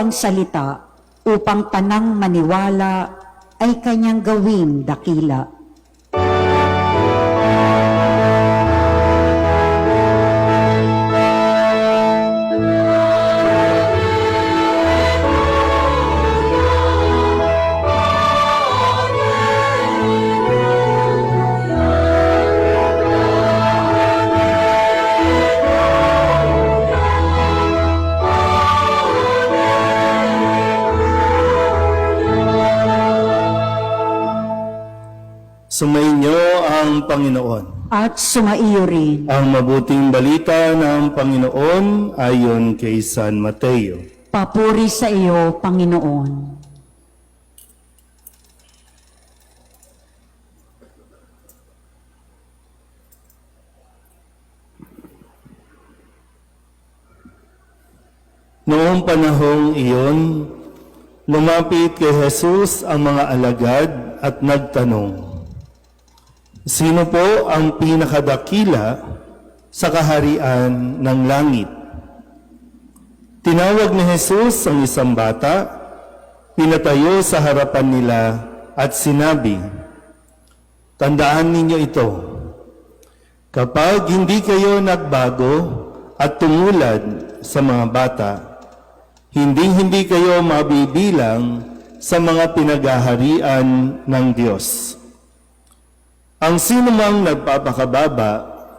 ang salita upang tanang maniwala ay kanyang gawing dakila. Sumainyo ang Panginoon. At sumaiyo rin. Ang mabuting balita ng Panginoon ayon kay San Mateo. Papuri sa iyo, Panginoon. Noong panahong iyon, lumapit kay Jesus ang mga alagad at nagtanong, "Sino po ang pinakadakila sa kaharian ng langit?" Tinawag ni Jesus ang isang bata, pinatayo sa harapan nila at sinabi, "Tandaan ninyo ito, kapag hindi kayo nagbago at tumulad sa mga bata, hindi kayo mabibilang sa mga pinagaharian ng Diyos. Ang sinumang nagpapakababa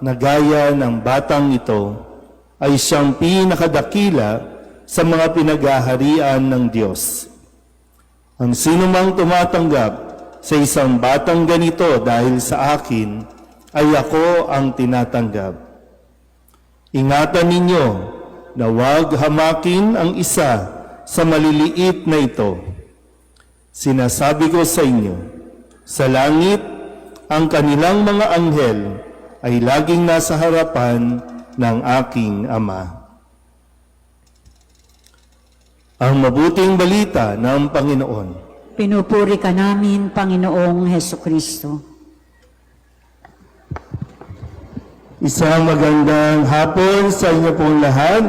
na gaya ng batang ito ay siyang pinakadakila sa mga pinagaharian ng Diyos. Ang sinumang tumatanggap sa isang batang ganito dahil sa akin, ay ako ang tinatanggap. Ingatan ninyo na huwag hamakin ang isa sa maliliit na ito. Sinasabi ko sa inyo, sa langit, ang kanilang mga anghel ay laging nasa harapan ng aking Ama." Ang mabuting balita ng Panginoon. Pinupuri ka namin, Panginoong Hesukristo. Isang magandang hapon sa inyo pong lahat.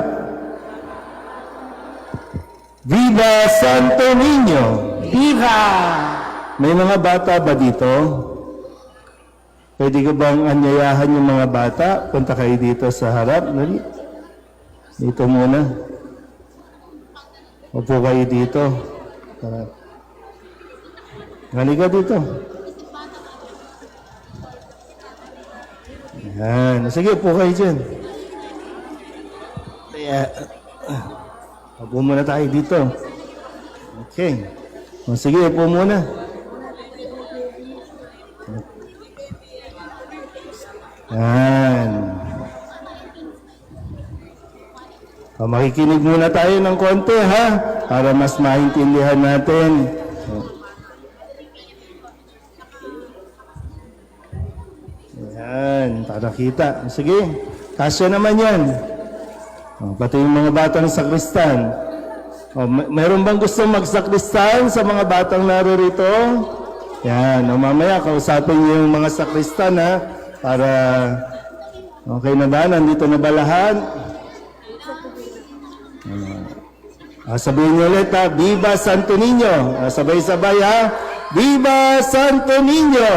Viva Santo Niño! Viva! May mga bata ba dito? Pwede ko bang anyayahan yung mga bata? Punta kayo dito sa harap. Dito muna. Upo kayo dito. Halika dito. Yan. Sige, upo kayo dyan. Upo muna tayo dito. Okay. O, sige, upo muna. Yan. O, makikinig muna tayo ng konti, ha? Para mas maintindihan natin. Yan, para kita. Sige, kasya naman yan. O, pati yung mga batang sakristan. O, mayroon bang gusto magsakristan sa mga batang narito? Yan, o, mamaya kausapin niyo yung mga sakristan, ha? Para, okay na ba? Nandito na ba lahat? Sabihin niyo ulit, ha? Viva Santo Niño! Sabay-sabay, ha? Viva Santo Niño!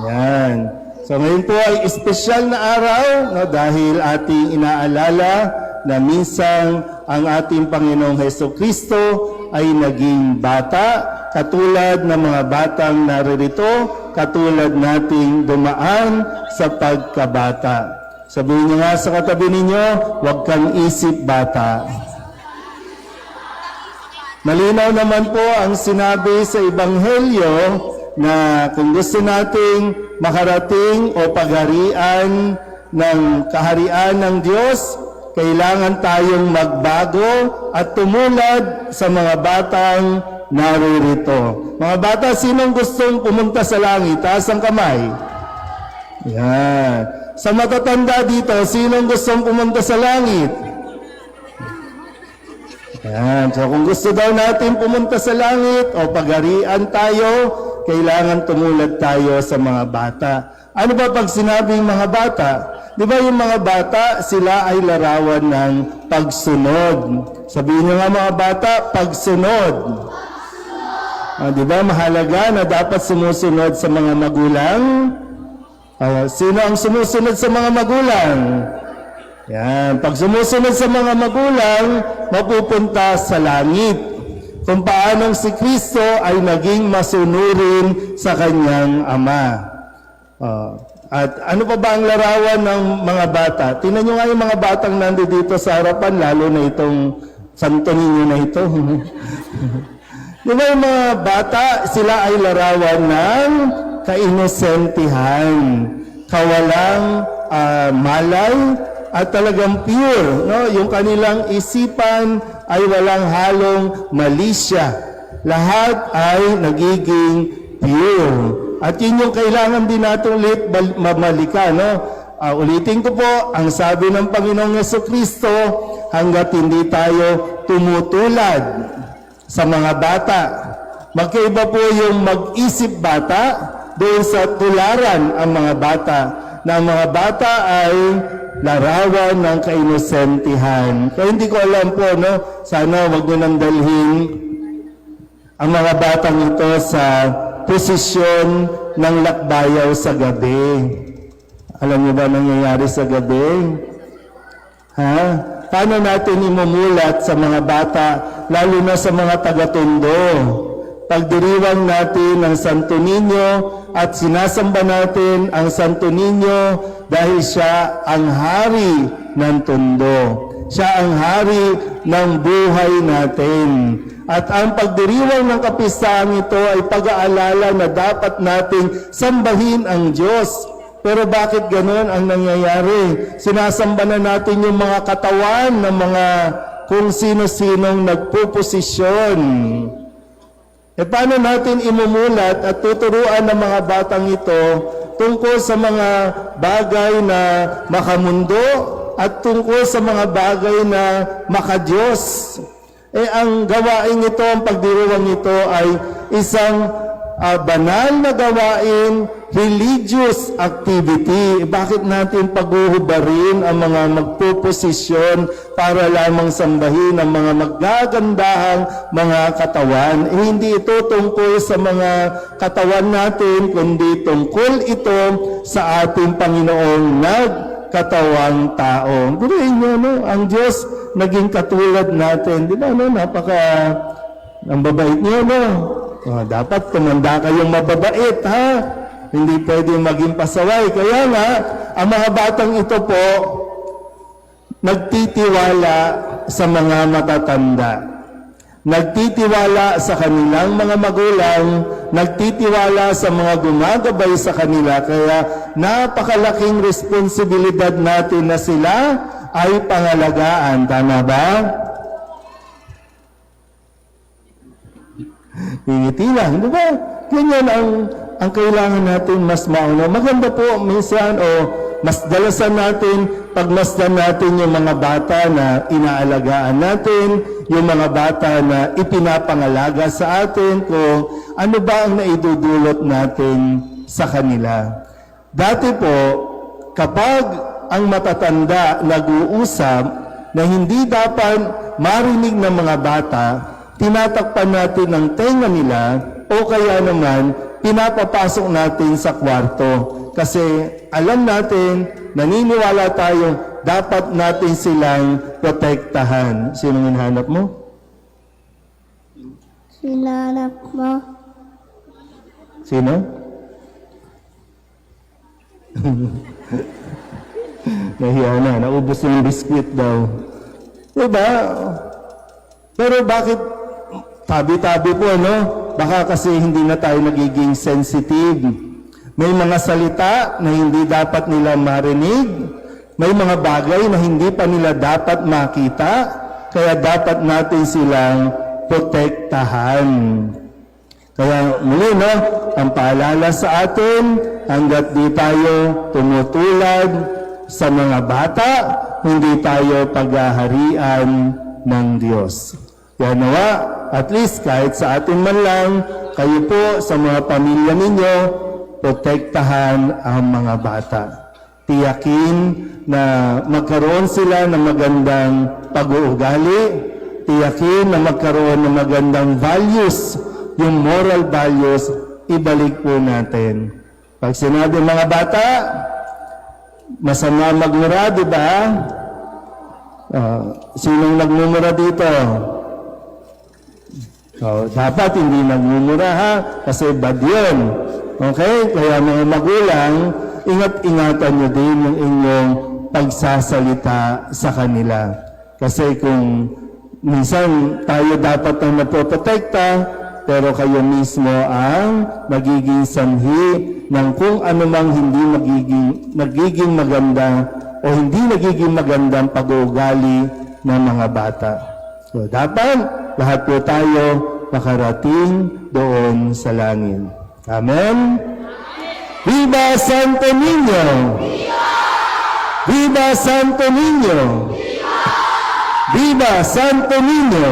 Yan. So ngayon po ay espesyal na araw, no, dahil ating inaalala na minsan ang ating Panginoong Hesukristo ay naging bata, katulad ng mga batang naririto, katulad nating dumaan sa pagkabata. Sabihin niyo nga sa katabi ninyo, huwag kang isip bata. Malinaw naman po ang sinabi sa Ebanghelyo na kung gusto nating makarating o pagharian ng kaharian ng Diyos, kailangan tayong magbago at tumulad sa mga batang naririto. Mga bata, sinong gustong pumunta sa langit? Taas ang kamay. Yan. Sa matatanda dito, sinong gustong pumunta sa langit? Yan. So kung gusto daw natin pumunta sa langit o pagharian tayo, kailangan tumulad tayo sa mga bata. Ano ba pag sinabing mga bata? Di ba yung mga bata, sila ay larawan ng pagsunod. Sabihin nyo nga mga bata, pagsunod. Di ba mahalaga na dapat sumusunod sa mga magulang? Sino ang sumusunod sa mga magulang? Yan. Pag sumusunod sa mga magulang, mapupunta sa langit. Kung paanong si Kristo ay naging masunurin sa kanyang Ama. At ano pa ba ang larawan ng mga bata? Tingnan nyo nga yung mga batang nandito sa harapan, lalo na itong Santo Niño na ito. Di ba yung mga bata, sila ay larawan ng kainosentihan, kawalang malay, at talagang pure. No? Yung kanilang isipan ay walang halong malisya. Lahat ay nagiging pure. At yun yung kailangan din natin ulit mamalika. No? Ulitin ko po, ang sabi ng Panginoong Jesucristo, hanggat hindi tayo tumutulad sa mga bata. Magkaiba po yung mag-isip bata doon sa tularan ang mga bata. Na ang mga bata ay larawan ng kainosentihan. Kaya hindi ko alam po, no? Sana wag nyo nang dalhin ang mga batang ito sa posisyon ng lakbayaw sa gabi. Alam niyo ba nangyayari sa gabi? Ha? Paano natin imumulat sa mga bata, lalo na sa mga taga-tondo? Pagdiriwang natin ang Santo Niño at sinasamba natin ang Santo Niño dahil siya ang hari ng tondo. Siya ang hari ng buhay natin. At ang pagdiriwang ng kapistahan ito ay pag-aalala na dapat nating sambahin ang Diyos. Pero bakit ganoon ang nangyayari? Sinasamba na natin yung mga katawan ng mga kung sino-sinong nagpuposisyon. Paano natin imumulat at tuturuan ng mga batang ito tungkol sa mga bagay na makamundo at tungkol sa mga bagay na makadiyos? Ang gawain ito, ang pagdiriwang ito ay isang banal na gawain, religious activity. Bakit natin paghuhubarin ang mga magpuposisyon para lamang sambahin ang mga maggagandahang mga katawan? Hindi ito tungkol sa mga katawan natin, kundi tungkol ito sa ating Panginoong nagkatawang tao. Guriin nyo, no? Ang Diyos naging katulad natin. Di ba, no? Ang babait nyo, no? Dapat tumanda kayong mababait, ha? Hindi pwedeng maging pasaway. Kaya nga, ang mga batang ito po, nagtitiwala sa mga matatanda. Nagtitiwala sa kanilang mga magulang, nagtitiwala sa mga gumagabay sa kanila. Kaya napakalaking responsibilidad natin na sila ay pangalagaan. Tama ba? Hingiti lang, di ba? Ganyan ang kailangan natin mas mauna. Maganda po minsan mas dalasan natin, pagmasdan natin yung mga bata na inaalagaan natin, yung mga bata na ipinapangalaga sa atin, kung ano ba ang naidudulot natin sa kanila. Dati po, kapag ang matatanda nag-uusap na hindi dapat marinig ng mga bata, tinatakpan natin ang tenga nila o kaya naman pinapapasok natin sa kwarto. Kasi alam natin, naniniwala tayo, dapat natin silang protektahan. Sinong hinahanap mo? Sinanap mo. Sino? Nahiya na, naubos yung biskuit daw. Diba? Pero bakit tabi-tabi po, no? Baka kasi hindi na tayo nagiging sensitive. May mga salita na hindi dapat nila marinig. May mga bagay na hindi pa nila dapat makita. Kaya dapat natin silang protektahan. Kaya muli, no? Ang paalala sa atin, hanggat di tayo tumutulad sa mga bata, hindi tayo paghaharian ng Diyos. Kaya nawa, at least kahit sa atin man lang, kayo po sa mga pamilya ninyo, protektahan ang mga bata. Tiyakin na magkaroon sila ng magandang pag-uugali. Tiyakin na magkaroon ng magandang values, yung moral values, ibalik po natin. Pag sinabi mga bata, masama magmura, di ba? Sinong nagmumura dito? Dapat hindi nagmumura ha, kasi bad yun. Okay? Kaya mga magulang, ingat-ingatan nyo din yung inyong pagsasalita sa kanila. Kasi kung minsan tayo dapat ang napoprotekta, pero kayo mismo ang magiging sanhi ng kung anumang hindi nagiging maganda o hindi nagiging magandang pag-uugali ng mga bata. So dapat lahat po tayo makarating doon sa langit. Amen? Viva Santo Niño! Viva Santo Niño! Viva Santo Niño!